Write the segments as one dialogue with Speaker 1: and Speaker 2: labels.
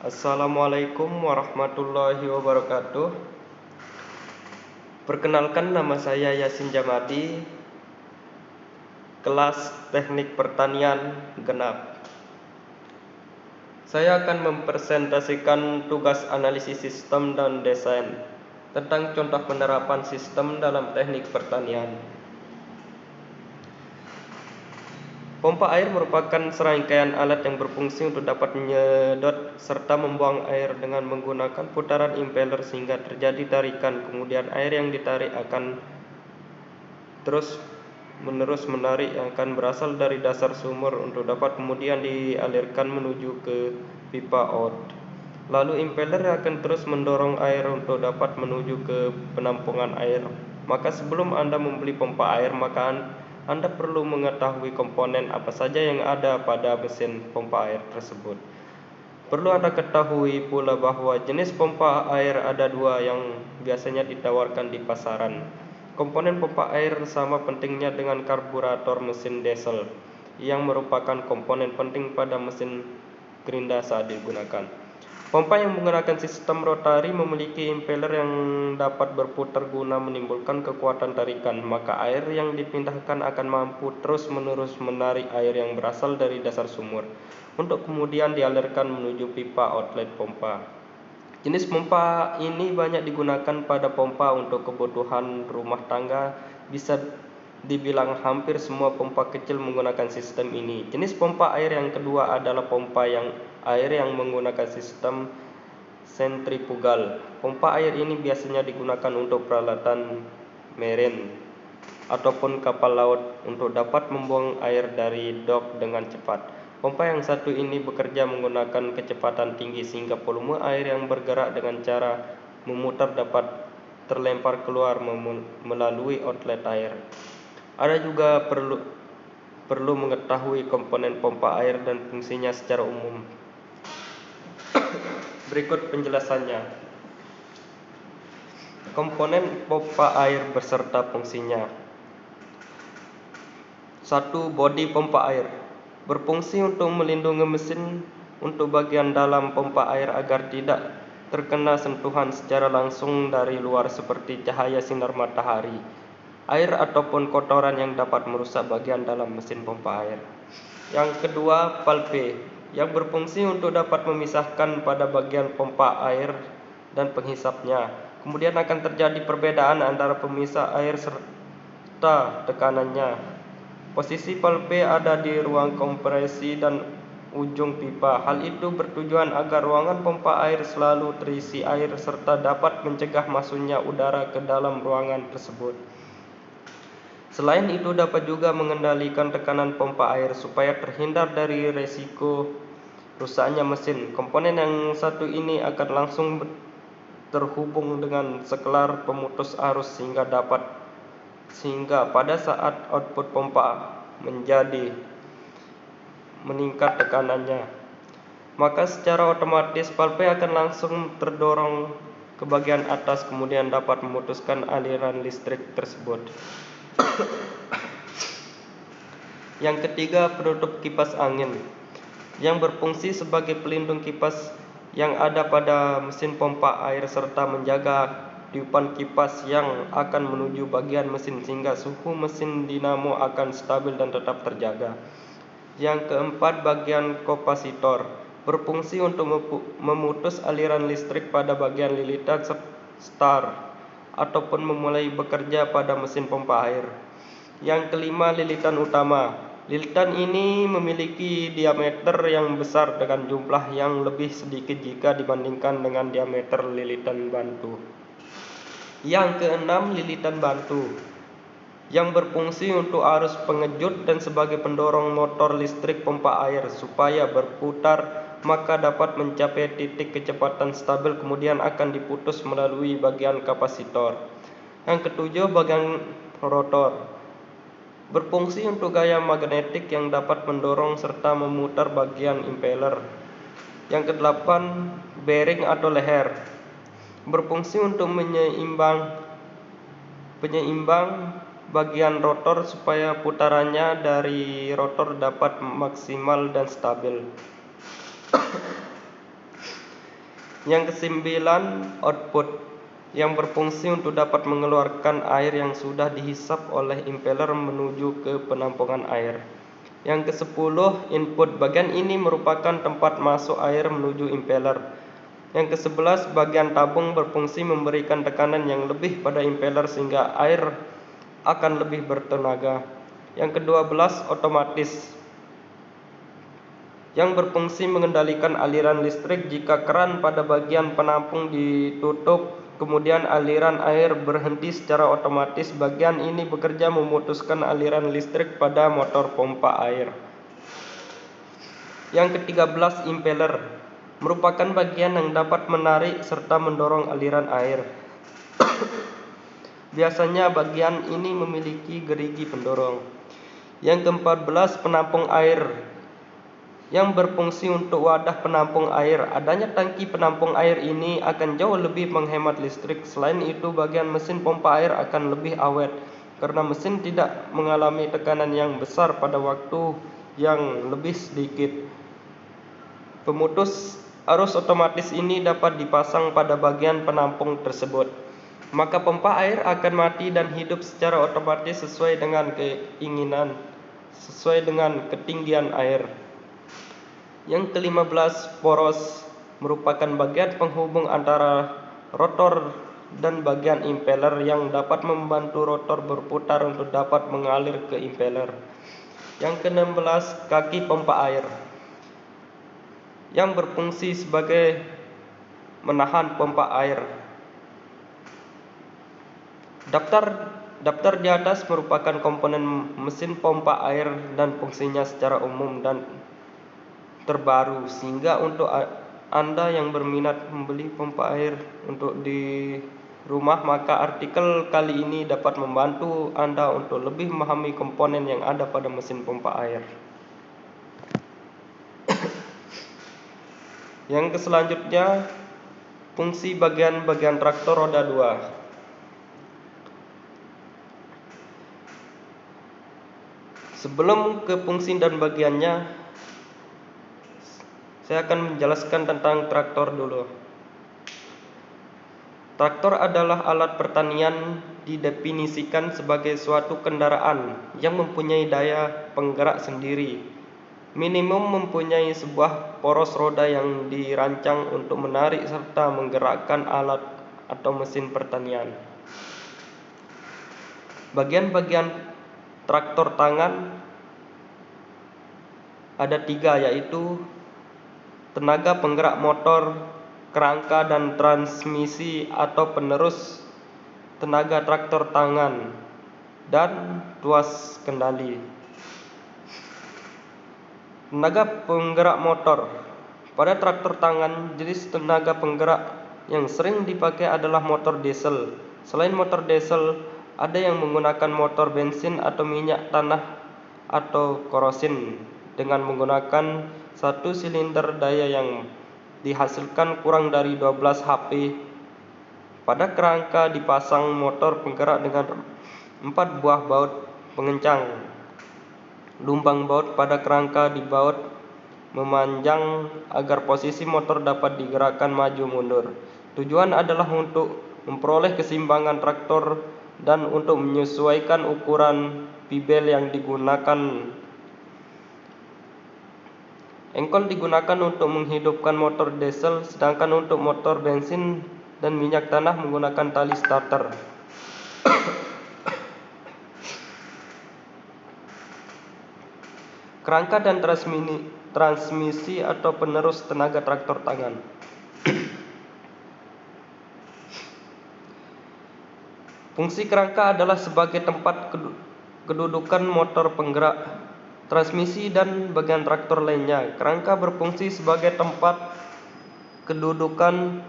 Speaker 1: Assalamualaikum warahmatullahi wabarakatuh. Perkenalkan, nama saya Yasin Jamadi, kelas Teknik Pertanian Genap. Saya akan mempresentasikan tugas analisis sistem dan desain tentang contoh penerapan sistem dalam teknik pertanian. Pompa air merupakan serangkaian alat yang berfungsi untuk dapat menyedot serta membuang air dengan menggunakan putaran impeller sehingga terjadi tarikan. Kemudian air yang ditarik akan terus-menerus menarik yang akan berasal dari dasar sumur untuk dapat kemudian dialirkan menuju ke pipa out. Lalu impeller akan terus mendorong air untuk dapat menuju ke penampungan air. Maka sebelum Anda membeli pompa air, maka Anda perlu mengetahui komponen apa saja yang ada pada mesin pompa air tersebut. Perlu Anda ketahui pula bahwa jenis pompa air ada dua yang biasanya ditawarkan di pasaran. Komponen pompa air sama pentingnya dengan karburator mesin diesel, yang merupakan komponen penting pada mesin gerinda saat digunakan. Pompa yang menggunakan sistem rotari memiliki impeller yang dapat berputar guna menimbulkan kekuatan tarikan, maka air yang dipindahkan akan mampu terus-menerus menarik air yang berasal dari dasar sumur untuk kemudian dialirkan menuju pipa outlet pompa. Jenis pompa ini banyak digunakan pada pompa untuk kebutuhan rumah tangga. Bisa dibilang hampir semua pompa kecil menggunakan sistem ini. Jenis pompa air yang kedua adalah pompa air yang menggunakan sistem sentrifugal. Pompa air ini biasanya digunakan untuk peralatan marine ataupun kapal laut untuk dapat membuang air dari dok dengan cepat. Pompa yang satu ini bekerja menggunakan kecepatan tinggi sehingga volume air yang bergerak dengan cara memutar dapat terlempar keluar melalui outlet air. Anda juga perlu mengetahui komponen pompa air dan fungsinya secara umum. Berikut penjelasannya. Komponen pompa air beserta fungsinya. 1. Bodi pompa air berfungsi untuk melindungi mesin untuk bagian dalam pompa air agar tidak terkena sentuhan secara langsung dari luar seperti cahaya sinar matahari, air ataupun kotoran yang dapat merusak bagian dalam mesin pompa air. Yang kedua, valve yang berfungsi untuk dapat memisahkan pada bagian pompa air dan penghisapnya. Kemudian akan terjadi perbedaan antara pemisah air serta tekanannya. Posisi valve ada di ruang kompresi dan ujung pipa. Hal itu bertujuan agar ruangan pompa air selalu terisi air serta dapat mencegah masuknya udara ke dalam ruangan tersebut. Selain itu dapat juga mengendalikan tekanan pompa air supaya terhindar dari resiko rusaknya mesin. Komponen yang satu ini akan langsung terhubung dengan sekelar pemutus arus sehingga pada saat output pompa meningkat tekanannya, maka secara otomatis valve akan langsung terdorong ke bagian atas kemudian dapat memutuskan aliran listrik tersebut. Yang ketiga, penutup kipas angin yang berfungsi sebagai pelindung kipas yang ada pada mesin pompa air serta menjaga tiupan kipas yang akan menuju bagian mesin sehingga suhu mesin dinamo akan stabil dan tetap terjaga. Yang keempat, bagian kapasitor berfungsi untuk memutus aliran listrik pada bagian lilitan start ataupun memulai bekerja pada mesin pompa air. Yang kelima, lilitan utama. Lilitan ini memiliki diameter yang besar dengan jumlah yang lebih sedikit jika dibandingkan dengan diameter lilitan bantu. Yang keenam, lilitan bantu yang berfungsi untuk arus pengejut dan sebagai pendorong motor listrik pompa air supaya berputar maka dapat mencapai titik kecepatan stabil kemudian akan diputus melalui bagian kapasitor. Yang ketujuh, bagian rotor berfungsi untuk gaya magnetik yang dapat mendorong serta memutar bagian impeller. Yang kedelapan, bearing atau leher berfungsi untuk penyeimbang bagian rotor supaya putarannya dari rotor dapat maksimal dan stabil. Yang kesembilan, output, yang berfungsi untuk dapat mengeluarkan air yang sudah dihisap oleh impeller menuju ke penampungan air. Yang kesepuluh, input, bagian ini merupakan tempat masuk air menuju impeller. Yang kesebelas, bagian tabung berfungsi memberikan tekanan yang lebih pada impeller sehingga air akan lebih bertenaga. Yang kedua belas, otomatis, yang berfungsi mengendalikan aliran listrik jika keran pada bagian penampung ditutup, kemudian aliran air berhenti secara otomatis. Bagian ini bekerja memutuskan aliran listrik pada motor pompa air. Yang ke-13, impeller, merupakan bagian yang dapat menarik serta mendorong aliran air. Biasanya bagian ini memiliki gerigi pendorong. Yang ke-14, penampung air, yang berfungsi untuk wadah penampung air. Adanya tangki penampung air ini akan jauh lebih menghemat listrik. Selain itu, bagian mesin pompa air akan lebih awet karena mesin tidak mengalami tekanan yang besar pada waktu yang lebih sedikit. Pemutus arus otomatis ini dapat dipasang pada bagian penampung tersebut. Maka pompa air akan mati dan hidup secara otomatis sesuai dengan keinginan, sesuai dengan ketinggian air. Yang ke-15, poros, merupakan bagian penghubung antara rotor dan bagian impeller yang dapat membantu rotor berputar untuk dapat mengalir ke impeller. Yang ke-16, kaki pompa air, yang berfungsi sebagai menahan pompa air. Daftar di atas merupakan komponen mesin pompa air dan fungsinya secara umum dan terbaru, sehingga untuk Anda yang berminat membeli pompa air untuk di rumah, maka artikel kali ini dapat membantu Anda untuk lebih memahami komponen yang ada pada mesin pompa air. Yang selanjutnya, fungsi bagian-bagian traktor roda 2. Sebelum ke fungsi dan bagiannya, saya akan menjelaskan tentang traktor dulu. Traktor adalah alat pertanian didefinisikan sebagai suatu kendaraan yang mempunyai daya penggerak sendiri. Minimum mempunyai sebuah poros roda yang dirancang untuk menarik serta menggerakkan alat atau mesin pertanian. Bagian-bagian traktor tangan ada 3, yaitu tenaga penggerak motor, kerangka dan transmisi atau penerus tenaga traktor tangan, dan tuas kendali. Tenaga penggerak motor. Pada traktor tangan, jenis tenaga penggerak yang sering dipakai adalah motor diesel. Selain motor diesel, ada yang menggunakan motor bensin atau minyak tanah atau kerosin dengan menggunakan satu silinder daya yang dihasilkan kurang dari 12 HP. Pada kerangka dipasang motor penggerak dengan 4 buah baut pengencang. Lubang baut pada kerangka dibaut memanjang agar posisi motor dapat digerakkan maju mundur. Tujuan adalah untuk memperoleh keseimbangan traktor dan untuk menyesuaikan ukuran pibel yang digunakan. Engkol digunakan untuk menghidupkan motor diesel, sedangkan untuk motor bensin dan minyak tanah menggunakan tali starter. Kerangka dan transmisi atau penerus tenaga traktor tangan. Fungsi kerangka adalah sebagai tempat kedudukan motor penggerak, transmisi dan bagian traktor lainnya. Kerangka berfungsi sebagai tempat kedudukan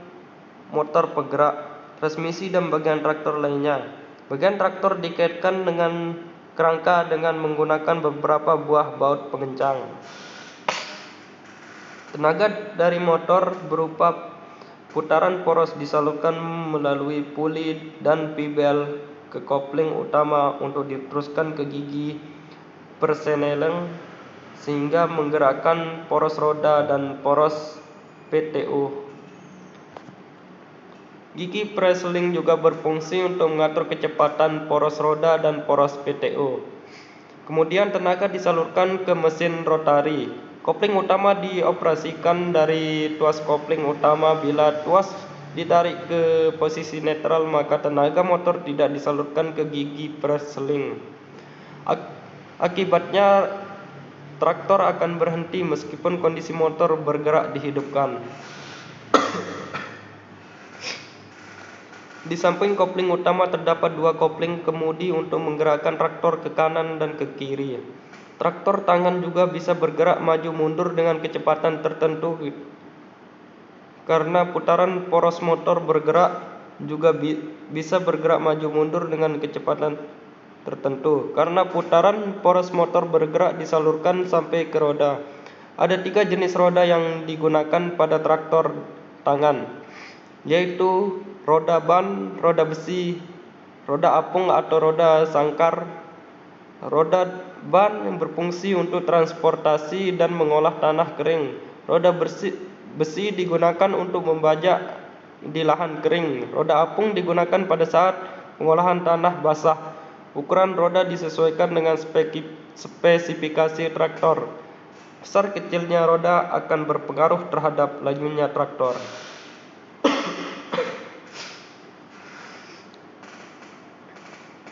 Speaker 1: motor penggerak, transmisi dan bagian traktor lainnya. Bagian traktor dikaitkan dengan kerangka dengan menggunakan beberapa buah baut pengencang. Tenaga dari motor berupa putaran poros disalurkan melalui puli dan pibel ke kopling utama untuk diteruskan ke gigi persneleng sehingga menggerakkan poros roda dan poros PTO. Gigi Preslin juga berfungsi untuk mengatur kecepatan poros roda dan poros PTO. Kemudian tenaga disalurkan ke mesin rotari. Kopling utama dioperasikan dari tuas kopling utama. Bila tuas ditarik ke posisi netral, maka tenaga motor tidak disalurkan ke gigi Preslin. Akibatnya traktor akan berhenti meskipun kondisi motor bergerak dihidupkan. Di samping kopling utama terdapat dua kopling kemudi untuk menggerakkan traktor ke kanan dan ke kiri. Traktor tangan juga bisa bergerak maju mundur dengan kecepatan tertentu. Karena putaran poros motor bergerak juga bisa bergerak maju mundur dengan kecepatan tertentu. Karena putaran poros motor bergerak disalurkan sampai ke roda. Ada 3 jenis roda yang digunakan pada traktor tangan, yaitu roda ban, roda besi, roda apung atau roda sangkar. Roda ban yang berfungsi untuk transportasi dan mengolah tanah kering. Roda besi digunakan untuk membajak di lahan kering. Roda apung digunakan pada saat pengolahan tanah basah. Ukuran roda disesuaikan dengan spesifikasi traktor. Besar kecilnya roda akan berpengaruh terhadap lajunya traktor.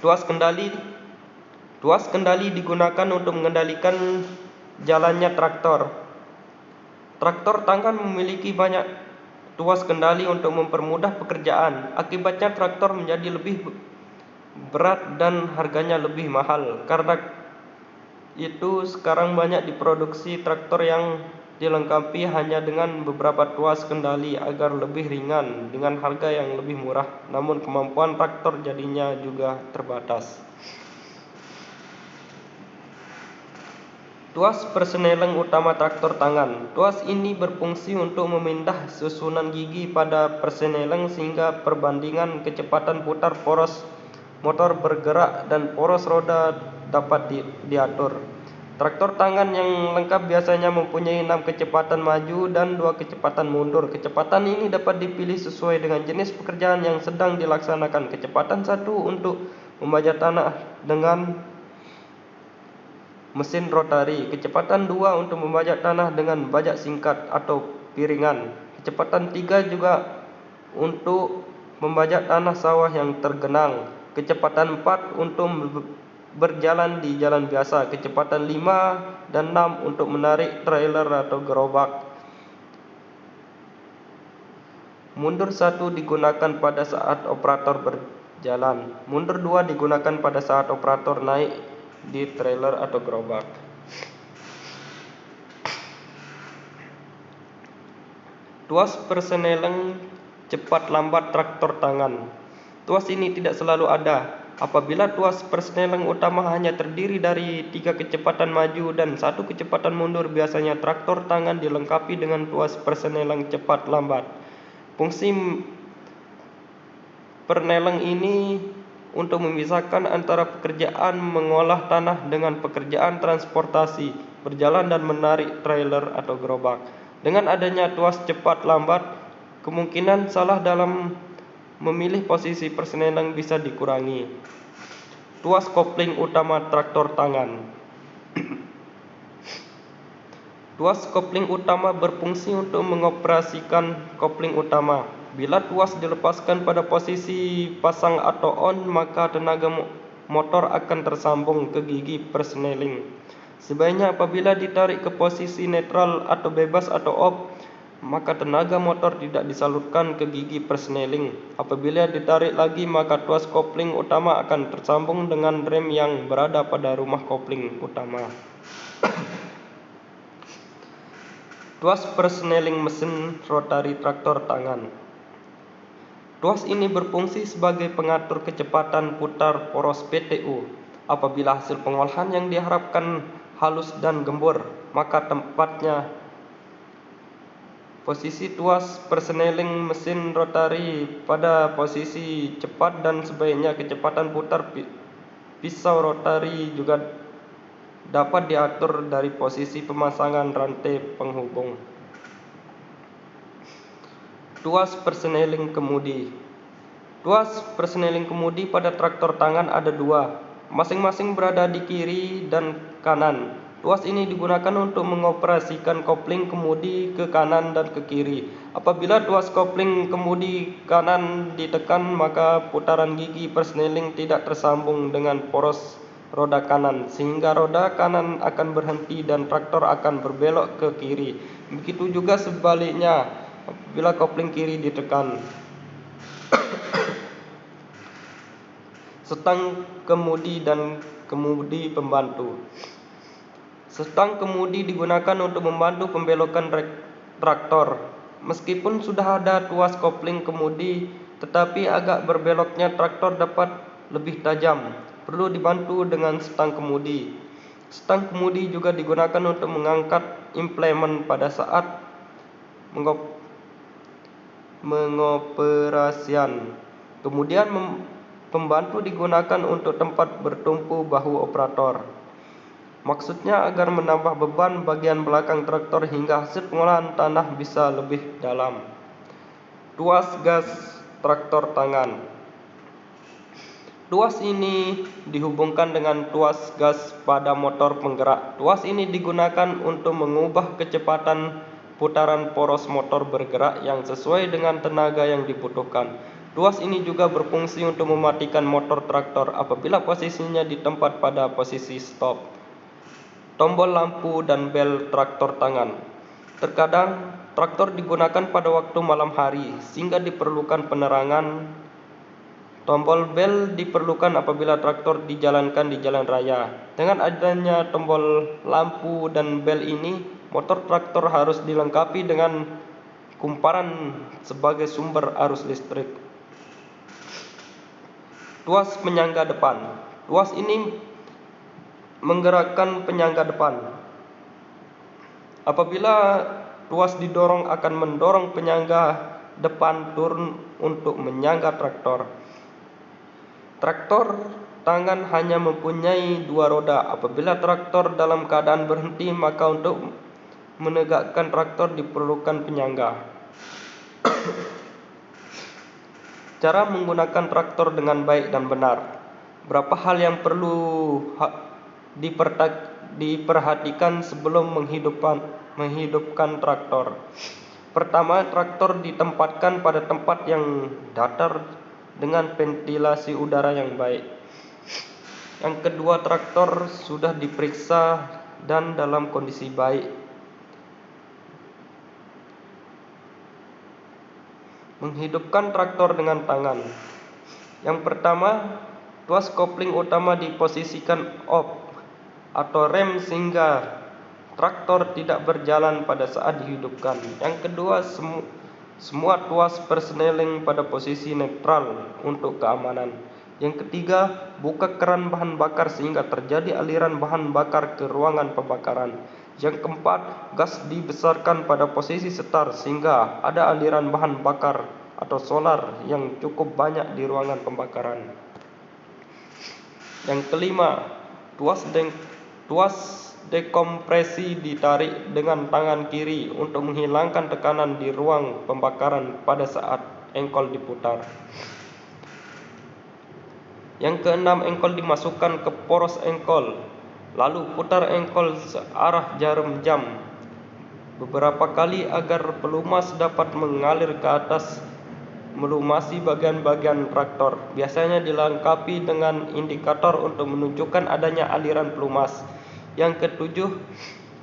Speaker 1: Tuas kendali digunakan untuk mengendalikan jalannya traktor. Traktor tangan memiliki banyak tuas kendali untuk mempermudah pekerjaan. Akibatnya traktor menjadi lebih berat dan harganya lebih mahal. Karena itu sekarang banyak diproduksi traktor yang dilengkapi hanya dengan beberapa tuas kendali agar lebih ringan dengan harga yang lebih murah. Namun kemampuan traktor jadinya juga terbatas. Tuas persneleng utama traktor tangan. Tuas ini berfungsi untuk memindah susunan gigi pada persneleng sehingga perbandingan kecepatan putar poros motor bergerak dan poros roda dapat diatur. Traktor tangan yang lengkap biasanya mempunyai 6 kecepatan maju dan 2 kecepatan mundur. Kecepatan ini dapat dipilih sesuai dengan jenis pekerjaan yang sedang dilaksanakan. Kecepatan 1 untuk membajak tanah dengan mesin rotari. Kecepatan 2 untuk membajak tanah dengan bajak singkat atau piringan. Kecepatan 3 juga untuk membajak tanah sawah yang tergenang. Kecepatan 4 untuk berjalan di jalan biasa. Kecepatan 5 dan 6 untuk menarik trailer atau gerobak. Mundur 1 digunakan pada saat operator berjalan. Mundur 2 digunakan pada saat operator naik di trailer atau gerobak. Tuas persneleng cepat lambat traktor tangan. Tuas ini tidak selalu ada. Apabila tuas persneleng utama hanya terdiri dari 3 kecepatan maju dan 1 kecepatan mundur, biasanya traktor tangan dilengkapi dengan tuas persneleng cepat lambat. Fungsi perneleng ini untuk memisahkan antara pekerjaan mengolah tanah dengan pekerjaan transportasi, berjalan dan menarik trailer atau gerobak. Dengan adanya tuas cepat lambat, kemungkinan salah dalam memilih posisi persneleng bisa dikurangi. Tuas kopling utama traktor tangan. Tuas kopling utama berfungsi untuk mengoperasikan kopling utama. Bila tuas dilepaskan pada posisi pasang atau on, maka tenaga motor akan tersambung ke gigi persneleng. Sebaliknya apabila ditarik ke posisi netral atau bebas atau off, maka tenaga motor tidak disalurkan ke gigi persneleng. Apabila ditarik lagi, maka tuas kopling utama akan tersambung dengan rem yang berada pada rumah kopling utama. Tuas persneleng mesin rotari traktor tangan. Tuas ini berfungsi sebagai pengatur kecepatan putar poros PTO. Apabila hasil pengolahan yang diharapkan halus dan gembur, maka tempatnya posisi tuas persneleng mesin rotari pada posisi cepat dan sebaiknya kecepatan putar pisau rotari juga dapat diatur dari posisi pemasangan rantai penghubung. Tuas persneleng kemudi. Tuas persneling kemudi pada traktor tangan ada dua, masing-masing berada di kiri dan kanan. Tuas ini digunakan untuk mengoperasikan kopling kemudi ke kanan dan ke kiri. Apabila tuas kopling kemudi kanan ditekan, maka putaran gigi persneling tidak tersambung dengan poros roda kanan, sehingga roda kanan akan berhenti dan traktor akan berbelok ke kiri. Begitu juga sebaliknya, apabila kopling kiri ditekan. Setang kemudi dan kemudi pembantu. Setang kemudi digunakan untuk membantu pembelokan traktor. Meskipun sudah ada tuas kopling kemudi, tetapi agak berbeloknya traktor dapat lebih tajam. Perlu dibantu dengan setang kemudi. Setang kemudi juga digunakan untuk mengangkat implemen pada saat mengoperasian. Kemudian pembantu digunakan untuk tempat bertumpu bahu operator. Maksudnya agar menambah beban bagian belakang traktor hingga hasil pengolahan tanah bisa lebih dalam. Tuas gas traktor tangan. Tuas ini dihubungkan dengan tuas gas pada motor penggerak. Tuas ini digunakan untuk mengubah kecepatan putaran poros motor bergerak yang sesuai dengan tenaga yang dibutuhkan. Tuas ini juga berfungsi untuk mematikan motor traktor apabila posisinya di tempat pada posisi stop. Tombol lampu dan bel traktor tangan. Terkadang traktor digunakan pada waktu malam hari sehingga diperlukan penerangan. Tombol bel diperlukan apabila traktor dijalankan di jalan raya. Dengan adanya tombol lampu dan bel ini, motor traktor harus dilengkapi dengan kumparan sebagai sumber arus listrik. Tuas penyangga depan. Tuas ini menggerakkan penyangga depan. Apabila tuas didorong akan mendorong penyangga depan turun untuk menyangga traktor. Traktor tangan hanya mempunyai dua roda. Apabila traktor dalam keadaan berhenti, maka untuk menegakkan traktor diperlukan penyangga. Cara menggunakan traktor dengan baik dan benar. Berapa hal yang perlu diperhatikan sebelum menghidupkan traktor. Pertama, traktor ditempatkan pada tempat yang datar dengan ventilasi udara yang baik. Yang kedua, traktor sudah diperiksa dan dalam kondisi baik. Menghidupkan traktor dengan tangan. Yang pertama, tuas kopling utama diposisikan off atau rem sehingga traktor tidak berjalan pada saat dihidupkan. Yang kedua, semua tuas persneling pada posisi netral untuk keamanan. Yang ketiga, buka keran bahan bakar sehingga terjadi aliran bahan bakar ke ruangan pembakaran. Yang keempat, gas dibesarkan pada posisi start sehingga ada aliran bahan bakar atau solar yang cukup banyak di ruangan pembakaran. Yang kelima, tuas dekompresi ditarik dengan tangan kiri untuk menghilangkan tekanan di ruang pembakaran pada saat engkol diputar. Yang keenam, engkol dimasukkan ke poros engkol, lalu putar engkol searah jarum jam beberapa kali agar pelumas dapat mengalir ke atas melumasi bagian-bagian traktor. Biasanya dilengkapi dengan indikator untuk menunjukkan adanya aliran pelumas. Yang ketujuh,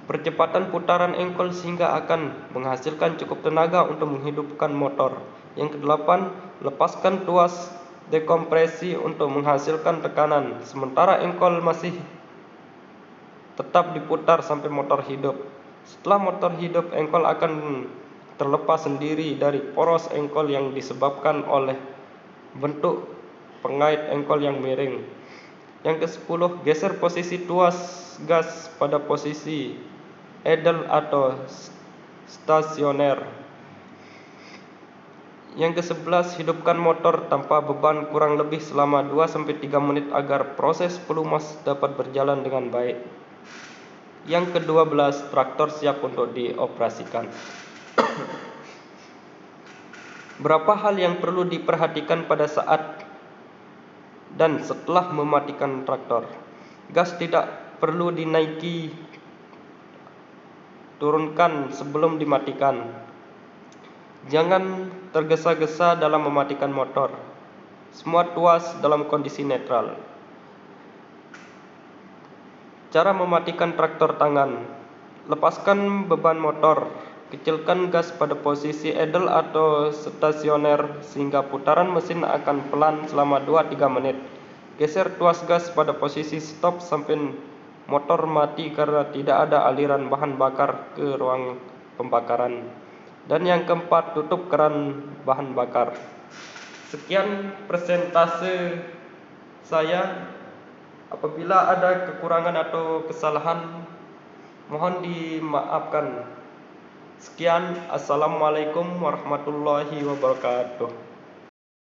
Speaker 1: percepatan putaran engkol sehingga akan menghasilkan cukup tenaga untuk menghidupkan motor. Yang kedelapan, lepaskan tuas dekompresi untuk menghasilkan tekanan, sementara engkol masih tetap diputar sampai motor hidup. Setelah motor hidup, engkol akan terlepas sendiri dari poros engkol yang disebabkan oleh bentuk pengait engkol yang miring. Yang ke-10, geser posisi tuas gas pada posisi idle atau stasioner. Yang ke-11, hidupkan motor tanpa beban kurang lebih selama 2-3 menit agar proses pelumas dapat berjalan dengan baik. Yang ke-12, traktor siap untuk dioperasikan. Berapa hal yang perlu diperhatikan pada saat dan setelah mematikan traktor. Gas tidak perlu dinaiki, turunkan sebelum dimatikan. Jangan tergesa-gesa dalam mematikan motor. Semua tuas dalam kondisi netral. Cara mematikan traktor tangan. Lepaskan beban motor. Kecilkan gas pada posisi idle atau stasioner sehingga putaran mesin akan pelan selama 2-3 menit. Geser tuas gas pada posisi stop sampai motor mati karena tidak ada aliran bahan bakar ke ruang pembakaran. Dan yang keempat, tutup keran bahan bakar. Sekian presentase saya. Apabila ada kekurangan atau kesalahan, mohon dimaafkan. Sekian, assalamualaikum warahmatullahi wabarakatuh.